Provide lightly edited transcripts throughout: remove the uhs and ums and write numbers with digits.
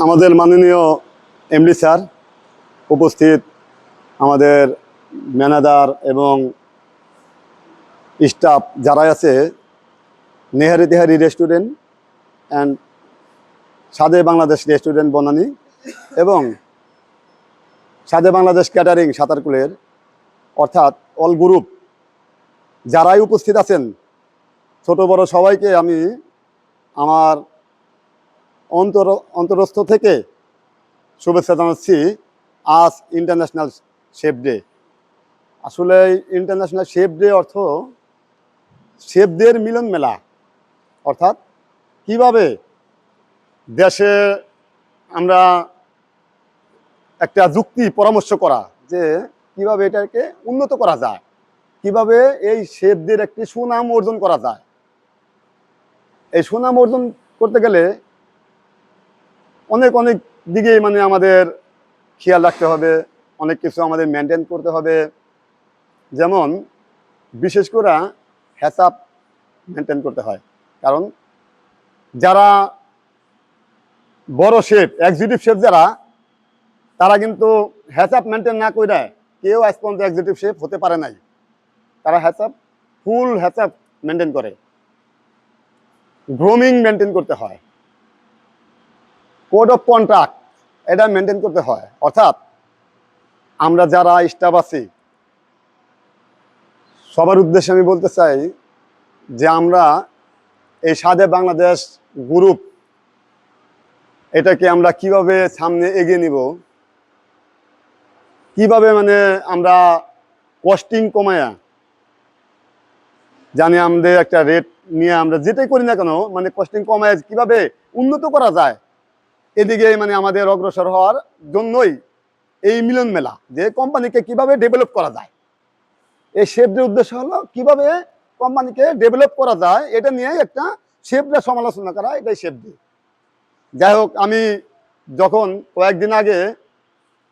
আমাদের মাননীয় MD sir উপস্থিত, আমাদের ম্যানেজার এবং স্টাফ যারা আছে, নেহারি তেহারি restaurant and Sade Bangladesh restaurant Banani এবং সাদে বাংলাদেশ ক্যাটারিং সাঁতারকুলের, অর্থাৎ অল গ্রুপ যারাই উপস্থিত আছেন, ছোট বড় সবাইকে আমি আমার অন্তরস্থ থেকে শুভেচ্ছা জানাচ্ছি। আজ ইন্টারন্যাশনাল শেফ ডে। আসলে ইন্টারন্যাশনাল শেফ ডে অর্থ শেফদের মিলন মেলা, অর্থাৎ কিভাবে দেশে আমরা একটা যুক্তি পরামর্শ করা যে কিভাবে এটাকে উন্নত করা যায়, কিভাবে এই শেফদের একটি সুনাম অর্জন করা যায়। এই সুনাম অর্জন করতে গেলে অনেক অনেক দিকে আমাদের খেয়াল রাখতে হবে, অনেক কিছু আমাদের মেনটেন করতে হবে। যেমন বিশেষ করে হ্যাসাপ মেনটেন করতে হয়, কারণ যারা বড় শেফ, এক্সিকিউটিভ শেফ যারা, তারা কিন্তু হ্যাসাপ মেনটেন না করে কেউ আজ পর্যন্ত এক্সিকিউটিভ শেফ হতে পারে নাই। তারা ফুল হ্যাসাপ মেনটেন করে, গ্রুমিং মেনটেন করতে হয়, কোড অফ কন্ট্রাক্ট এটা মেনটেন করতে হয়। অর্থাৎ আমরা যারা স্টাফ আছি সবার উদ্দেশ্যে আমি বলতে চাই যে আমরা এই সাদে বাংলাদেশ গ্রুপ এটাকে আমরা কিভাবে সামনে এগিয়ে নিব, কিভাবে আমরা কস্টিং কমায়া জানি আমাদের একটা রেট নিয়ে আমরা যেটাই করি না কেন কস্টিং কমায় কিভাবে উন্নত করা যায়, এদিকে আমাদের অগ্রসর হওয়ার জন্যই এই মিলন মেলা, যে কোম্পানিকে কিভাবে ডেভেলপ করা যায়। এই শেফদের উদ্দেশ্য হলো কিভাবে কোম্পানিকে ডেভেলপ করা যায়, এটা নিয়ে একটা শেফদের সমালোচনা করা, এটাই শেফদের। যাই হোক, আমি যখন কয়েকদিন আগে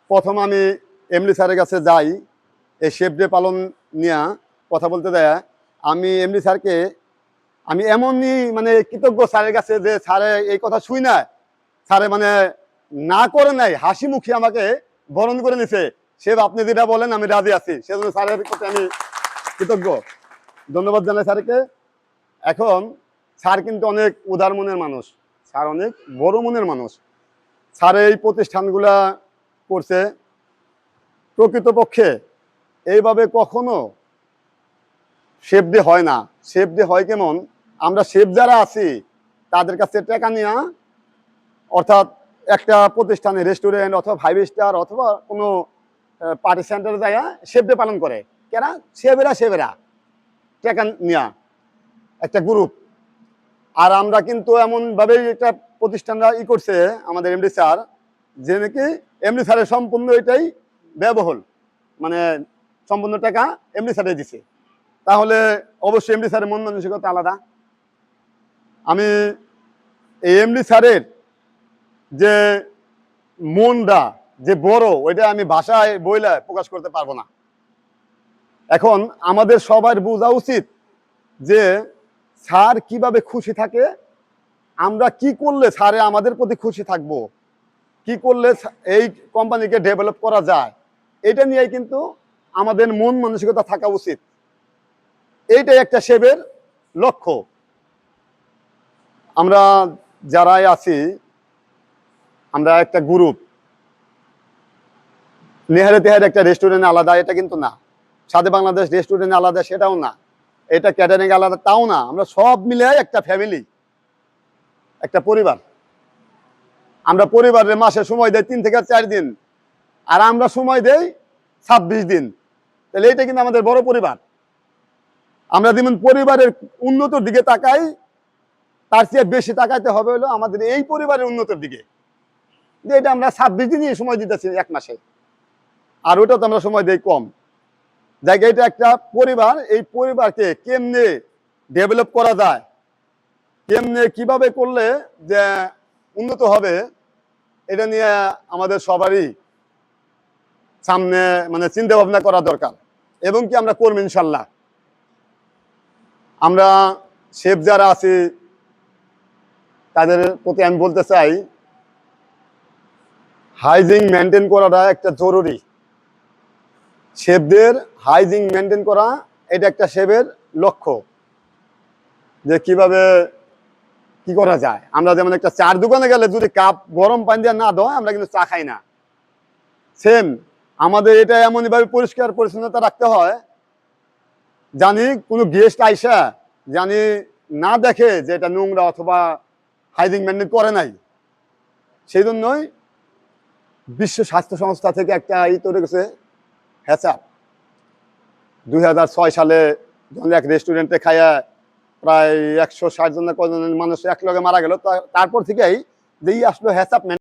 প্রথম আমি এমডি স্যারের কাছে যাই এই শেফ ডে পালন নিয়ে কথা বলতে দেয়, আমি এমডি স্যারকে আমি এমনই কৃতজ্ঞ স্যারের কাছে যে স্যারে এই কথা শুই না, স্যারে না করে নাই, হাসি মুখে আমাকে বরণ করে নিছে। শেফ আপনি যেটা বলেন আমি রাজি আছি, সেজন্য স্যারের প্রতি আমি কৃতজ্ঞ, ধন্যবাদ জানাই স্যারকে। এখন স্যার কিন্তু অনেক উদার মনের মানুষ, স্যার অনেক বড় মনের মানুষ। স্যার এই প্রতিষ্ঠানগুলা করছে, প্রকৃতপক্ষে এইভাবে কখনো শেফ ডে হয় না। শেফ ডে হয় কেমন, আমরা শেফ যারা আছি তাদের কাছে টাকা নেওয়া, অর্থাৎ একটা প্রতিষ্ঠানে রেস্টুরেন্ট অথবা 5 স্টার অথবা কোনো পার্টি সেন্টারে যায় শেফ ডে পালন করে, কেনা শেফেরা টাকা নেওয়া একটা গ্রুপ। আর আমরা কিন্তু এমনভাবেই একটা প্রতিষ্ঠানরা করছে আমাদের এমডি স্যার, যে নাকি এমডি স্যারের সম্পূর্ণ এটাই ব্যয়বহুল, সম্পূর্ণ টাকা এমডি স্যারে দিছে। তাহলে অবশ্যই এমডি স্যারের মন মানসিকতা আলাদা। আমি এই এমডি স্যারের যে মনটা যে বড়, ওইটা আমি ভাষায় বইলে প্রকাশ করতে পারবো না। এখন আমাদের সবার বোঝা উচিত যে স্যার কিভাবে খুশি থাকে, আমরা কি করলে স্যারে আমাদের প্রতি খুশি থাকবো, কি করলে এই কোম্পানিকে ডেভেলপ করা যায়, এটা নিয়ে কিন্তু আমাদের মন মানসিকতা থাকা উচিত। এইটাই একটা শেফের লক্ষ্য। আমরা যারাই আছি, আমরা একটা গ্রুপ, নেহারে তেহারে একটা রেস্টুরেন্ট আলাদা এটা কিন্তু না, সাদে বাংলাদেশ রেস্টুরেন্ট আলাদা সেটাও না, এটা ক্যাটারিং আলাদা তাও না। আমরা সব মিলে একটা ফ্যামিলি, একটা পরিবার। আমরা পরিবারের মাসে সময় দেয় 3 থেকে 4 দিন, আর আমরা সময় দেই 26 দিন। তাহলে এটা কিন্তু আমাদের বড় পরিবার। আমরা যেমন পরিবারের উন্নতির দিকে তাকাই, তার চেয়ে বেশি তাকাইতে হবে হলো আমাদের এই পরিবারের উন্নতির দিকে, যে এটা আমরা 26 দিনই সময় দিতেছি এক মাসে, আর ওটা তো আমরা সময় দেই কম। জায়গা এটা একটা পরিবার, এই পরিবারকে কেমনে ডেভেলপ করা যায়, কেমনে কিভাবে করলে যে উন্নত হবে, এটা নিয়ে আমাদের সবারই সামনে চিন্তা ভাবনা করা দরকার, এবং কি আমরা করবো ইনশাল্লাহ। আমরা শেফ যারা আছি তাদের প্রতি আমি বলতে চাই হাইজিন মেনটেন করাটা একটা জরুরি। শেফদের হাইজিন মেনটেন করা এটা একটা শেফের লক্ষ্য, যে কিভাবে কি করা যায়। আমরা যেমন একটা চার দোকানে গেলে যদি কাপ গরম পানি দিয়ে না দেয় আমরা কিন্তু চা খাই না। সেম আমাদের এটা এমনভাবে পরিষ্কার পরিচ্ছন্নতা রাখতে হয়, জানি কোনো গেস্ট আইসা জানি না দেখে যে এটা নোংরা অথবা হাইজিন মেনটেন করে নাই। সেই জন্যই বিশ্ব স্বাস্থ্য সংস্থা থেকে একটা তৈরি করেছে হ্যাচাপ। 2006 সালে যখন এক রেস্টুরেন্টে খাইয়া প্রায় 160 জন কজন মানুষ একলগে মারা গেল, তারপর থেকেই যেই আসলো হ্যাচাপ